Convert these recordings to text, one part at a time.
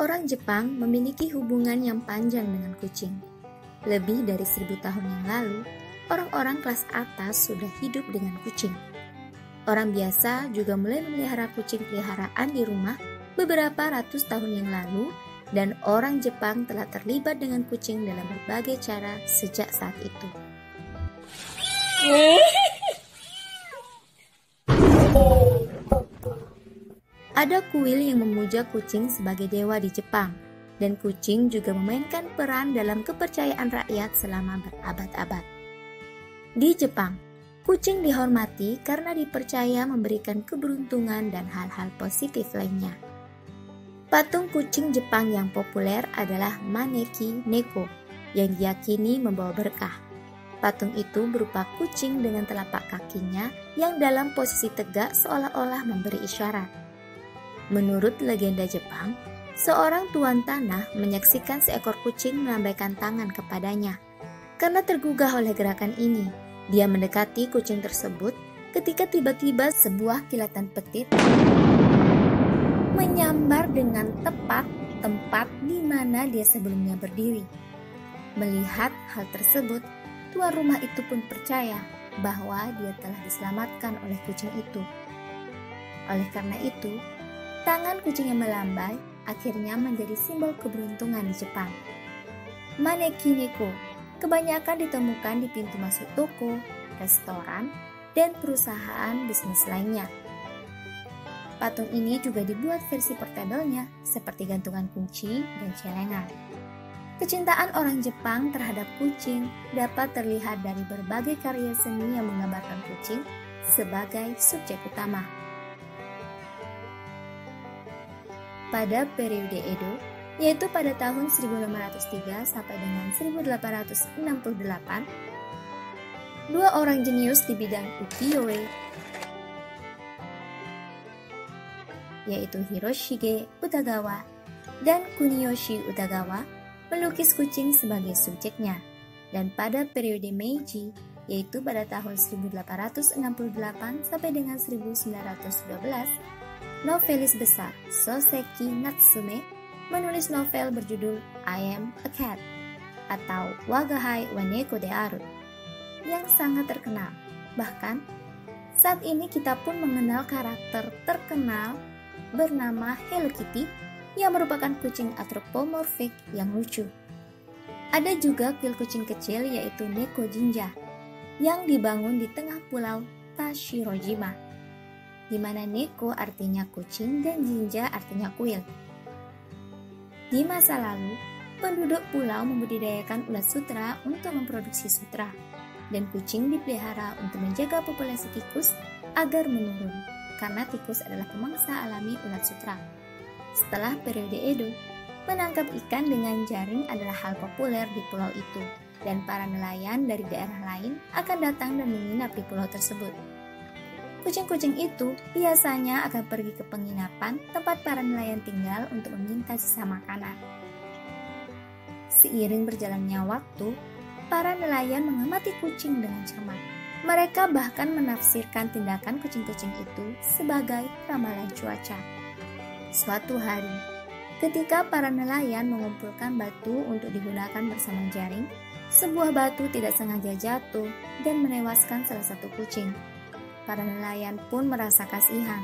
Orang Jepang memiliki hubungan yang panjang dengan kucing. Lebih dari 1000 tahun yang lalu, orang-orang kelas atas sudah hidup dengan kucing. Orang biasa juga mulai memelihara kucing peliharaan di rumah beberapa ratus tahun yang lalu, dan orang Jepang telah terlibat dengan kucing dalam berbagai cara sejak saat itu. Ada kuil yang memuja kucing sebagai dewa di Jepang, dan kucing juga memainkan peran dalam kepercayaan rakyat selama berabad-abad. Di Jepang, kucing dihormati karena dipercaya memberikan keberuntungan dan hal-hal positif lainnya. Patung kucing Jepang yang populer adalah Maneki Neko, yang diyakini membawa berkah. Patung itu berupa kucing dengan telapak kakinya yang dalam posisi tegak seolah-olah memberi isyarat. Menurut legenda Jepang, seorang tuan tanah menyaksikan seekor kucing melambaikan tangan kepadanya. Karena tergugah oleh gerakan ini, dia mendekati kucing tersebut ketika tiba-tiba sebuah kilatan petir menyambar dengan tepat tempat di mana dia sebelumnya berdiri. Melihat hal tersebut, tuan rumah itu pun percaya bahwa dia telah diselamatkan oleh kucing itu. Oleh karena itu, tangan kucing yang melambai akhirnya menjadi simbol keberuntungan di Jepang. Maneki Neko kebanyakan ditemukan di pintu masuk toko, restoran, dan perusahaan bisnis lainnya. Patung ini juga dibuat versi portable-nya seperti gantungan kunci dan celengan. Kecintaan orang Jepang terhadap kucing dapat terlihat dari berbagai karya seni yang menggambarkan kucing sebagai subjek utama. Pada periode Edo, yaitu pada tahun 1503 sampai dengan 1868, dua orang jenius di bidang ukiyo-e, yaitu Hiroshige Utagawa dan Kuniyoshi Utagawa, melukis kucing sebagai subjeknya. Dan pada periode Meiji, yaitu pada tahun 1868 sampai dengan 1912, novelis besar Soseki Natsume menulis novel berjudul I Am a Cat atau Wagahai wa Neko de Aru yang sangat terkenal. Bahkan, saat ini kita pun mengenal karakter terkenal bernama Hello Kitty yang merupakan kucing antropomorfik yang lucu. Ada juga kuil kucing kecil yaitu Neko Jinja yang dibangun di tengah pulau Tashirojima, di mana Neko artinya kucing dan Jinja artinya kuil. Di masa lalu, penduduk pulau membudidayakan ulat sutra untuk memproduksi sutra, dan kucing dipelihara untuk menjaga populasi tikus agar menurun, karena tikus adalah pemangsa alami ulat sutra. Setelah periode Edo, menangkap ikan dengan jaring adalah hal populer di pulau itu, dan para nelayan dari daerah lain akan datang dan menginap di pulau tersebut. Kucing-kucing itu biasanya akan pergi ke penginapan tempat para nelayan tinggal untuk meminta sisa makanan. Seiring berjalannya waktu, para nelayan mengamati kucing dengan cermat. Mereka bahkan menafsirkan tindakan kucing-kucing itu sebagai ramalan cuaca. Suatu hari, ketika para nelayan mengumpulkan batu untuk digunakan bersama jaring, sebuah batu tidak sengaja jatuh dan menewaskan salah satu kucing. Para nelayan pun merasa kasihan.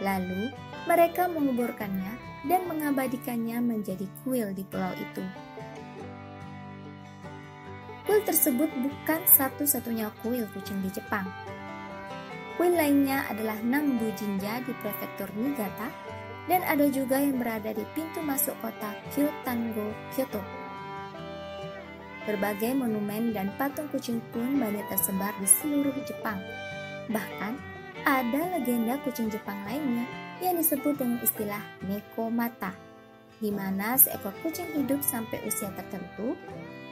Lalu, mereka menguburkannya dan mengabadikannya menjadi kuil di pulau itu. Kuil tersebut bukan satu-satunya kuil kucing di Jepang. Kuil lainnya adalah Nambu Jinja di prefektur Niigata, dan ada juga yang berada di pintu masuk kota Kyotango, Kyoto. Berbagai monumen dan patung kucing pun banyak tersebar di seluruh Jepang. Bahkan, ada legenda kucing Jepang lainnya yang disebut dengan istilah Nekomata, di mana seekor kucing hidup sampai usia tertentu,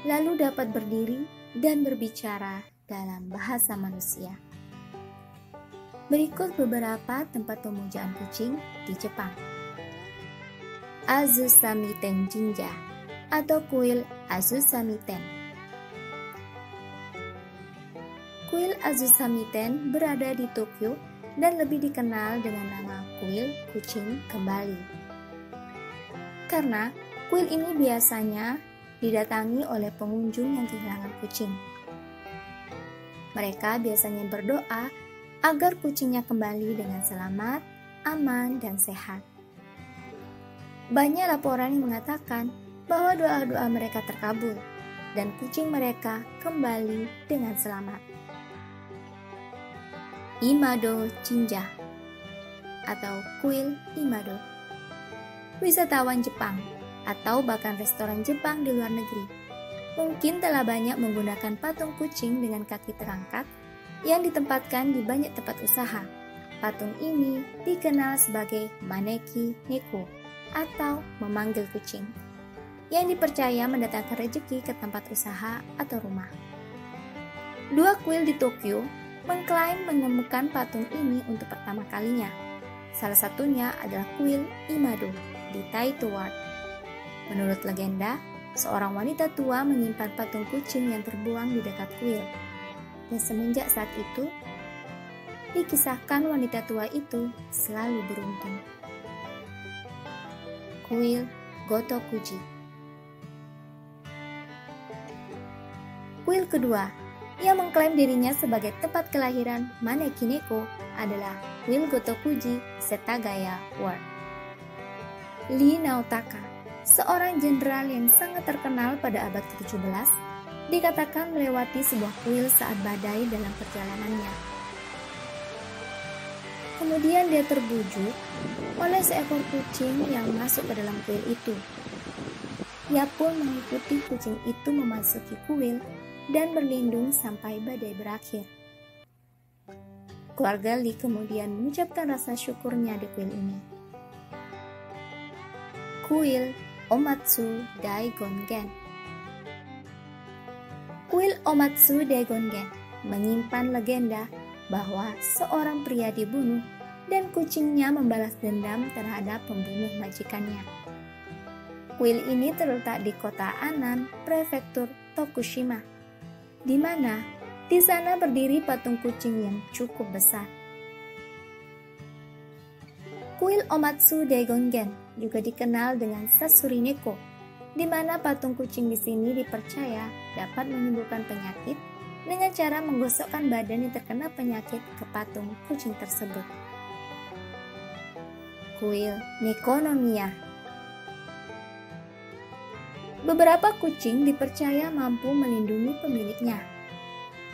lalu dapat berdiri dan berbicara dalam bahasa manusia. Berikut beberapa tempat pemujaan kucing di Jepang. Azusamiten Jinja atau kuil Azusamiten. Kuil Azusamiten berada di Tokyo dan lebih dikenal dengan nama Kuil Kucing Kembali. karena kuil ini biasanya didatangi oleh pengunjung yang kehilangan kucing. Mereka biasanya berdoa agar kucingnya kembali dengan selamat, aman, dan sehat. Banyak laporan yang mengatakan bahwa doa-doa mereka terkabul dan kucing mereka kembali dengan selamat. Imado Jinja atau kuil Imado. Wisatawan Jepang atau bahkan restoran Jepang di luar negeri mungkin telah banyak menggunakan patung kucing dengan kaki terangkat yang ditempatkan di banyak tempat usaha. Patung ini dikenal sebagai maneki neko atau memanggil kucing, yang dipercaya mendatangkan rezeki ke tempat usaha atau rumah. Dua kuil di Tokyo mengklaim menemukan patung ini untuk pertama kalinya. Salah satunya adalah kuil Imado di Taito Ward. Menurut legenda, seorang wanita tua menyimpan patung kucing yang terbuang di dekat kuil. Dan semenjak saat itu, dikisahkan wanita tua itu selalu beruntung. Kuil Gotokuji. Kuil kedua yang mengklaim dirinya sebagai tempat kelahiran maneki neko adalah kuil Gotokuji Setagaya Ward. Lee Naotaka, seorang jenderal yang sangat terkenal pada abad ke-17, dikatakan melewati sebuah kuil saat badai dalam perjalanannya. Kemudian dia terbujuk oleh seekor kucing yang masuk ke dalam kuil itu. Ia pun mengikuti kucing itu memasuki kuil dan berlindung sampai badai berakhir. Keluarga Lee kemudian mengucapkan rasa syukurnya di kuil ini. Kuil Omatsu Daigongen. Kuil Omatsu Daigongen menyimpan legenda bahwa seorang pria dibunuh dan kucingnya membalas dendam terhadap pembunuh majikannya. Kuil ini terletak di kota Anan, prefektur Tokushima, di mana di sana berdiri patung kucing yang cukup besar. Kuil Omatsu Daigongen juga dikenal dengan Satsuri Neko, di mana patung kucing di sini dipercaya dapat menyembuhkan penyakit dengan cara menggosokkan badan yang terkena penyakit ke patung kucing tersebut. Kuil Nekonomiya. Beberapa kucing dipercaya mampu melindungi pemiliknya.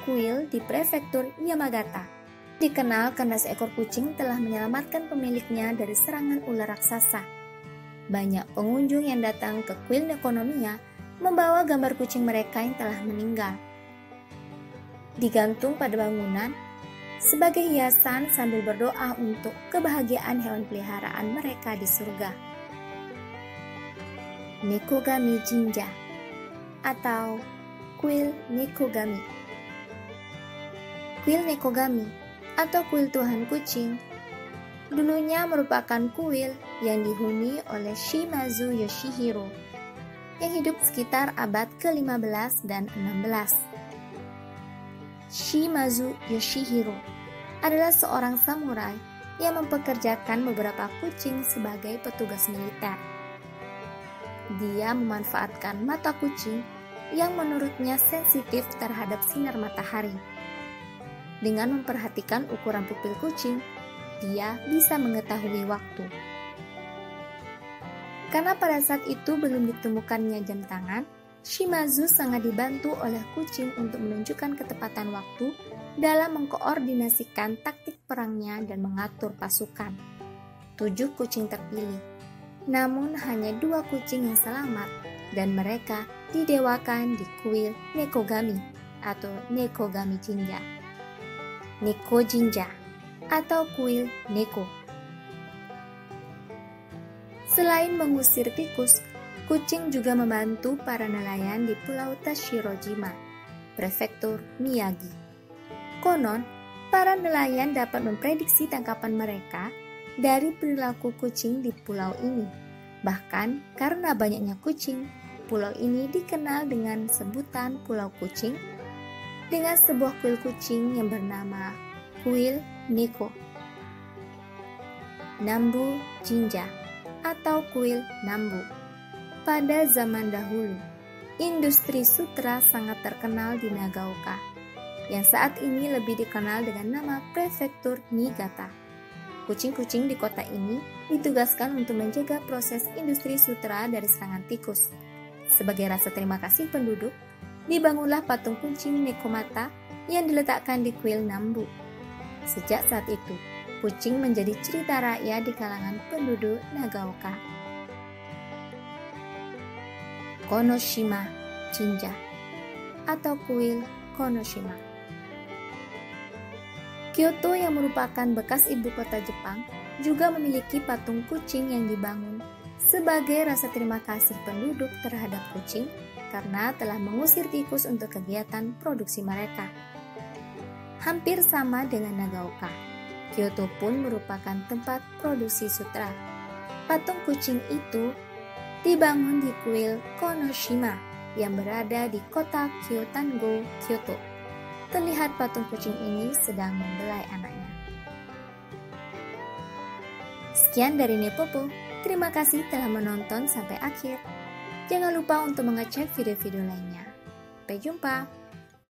Kuil di prefektur Yamagata dikenal karena seekor kucing telah menyelamatkan pemiliknya dari serangan ular raksasa. Banyak pengunjung yang datang ke kuil Nekonomiya membawa gambar kucing mereka yang telah meninggal, digantung pada bangunan sebagai hiasan sambil berdoa untuk kebahagiaan hewan peliharaan mereka di surga. Nekogami Jinja atau kuil Nekogami. Kuil Nekogami atau kuil Tuhan Kucing dulunya merupakan kuil yang dihuni oleh Shimazu Yoshihiro yang hidup sekitar abad ke-15 dan 16. Shimazu Yoshihiro adalah seorang samurai yang mempekerjakan beberapa kucing sebagai petugas militer. Dia memanfaatkan mata kucing yang menurutnya sensitif terhadap sinar matahari. Dengan memperhatikan ukuran pupil kucing, dia bisa mengetahui waktu. Karena pada saat itu belum ditemukannya jam tangan, Shimazu sangat dibantu oleh kucing untuk menunjukkan ketepatan waktu dalam mengkoordinasikan taktik perangnya dan mengatur pasukan. 7 kucing terpilih, namun hanya 2 kucing yang selamat dan mereka didewakan di kuil Nekogami atau Nekogami Jinja. Neko Jinja atau kuil Neko. Selain mengusir tikus, kucing juga membantu para nelayan di Pulau Tashirojima, prefektur Miyagi. Konon, para nelayan dapat memprediksi tangkapan mereka dari perilaku kucing di pulau ini. Bahkan karena banyaknya kucing, pulau ini dikenal dengan sebutan Pulau Kucing dengan sebuah kuil kucing yang bernama Kuil Neko. Nambu Jinja atau kuil Nambu. Pada zaman dahulu, industri sutra sangat terkenal di Nagaoka, yang saat ini lebih dikenal dengan nama Prefektur Niigata. Kucing-kucing di kota ini ditugaskan untuk menjaga proses industri sutra dari serangan tikus. Sebagai rasa terima kasih penduduk, dibangunlah patung kucing Nekomata yang diletakkan di kuil Nambu. Sejak saat itu, kucing menjadi cerita rakyat di kalangan penduduk Nagaoka. Konoshima Jinja atau kuil Konoshima. Kyoto yang merupakan bekas ibu kota Jepang juga memiliki patung kucing yang dibangun sebagai rasa terima kasih penduduk terhadap kucing karena telah mengusir tikus untuk kegiatan produksi mereka. Hampir sama dengan Nagaoka, Kyoto pun merupakan tempat produksi sutra. Patung kucing itu dibangun di kuil Konoshima yang berada di kota Kyotango, Kyoto. Terlihat patung kucing ini sedang membelai anaknya. Sekian dari Nepopo. Terima kasih telah menonton sampai akhir. Jangan lupa untuk mengecek video-video lainnya. Sampai jumpa.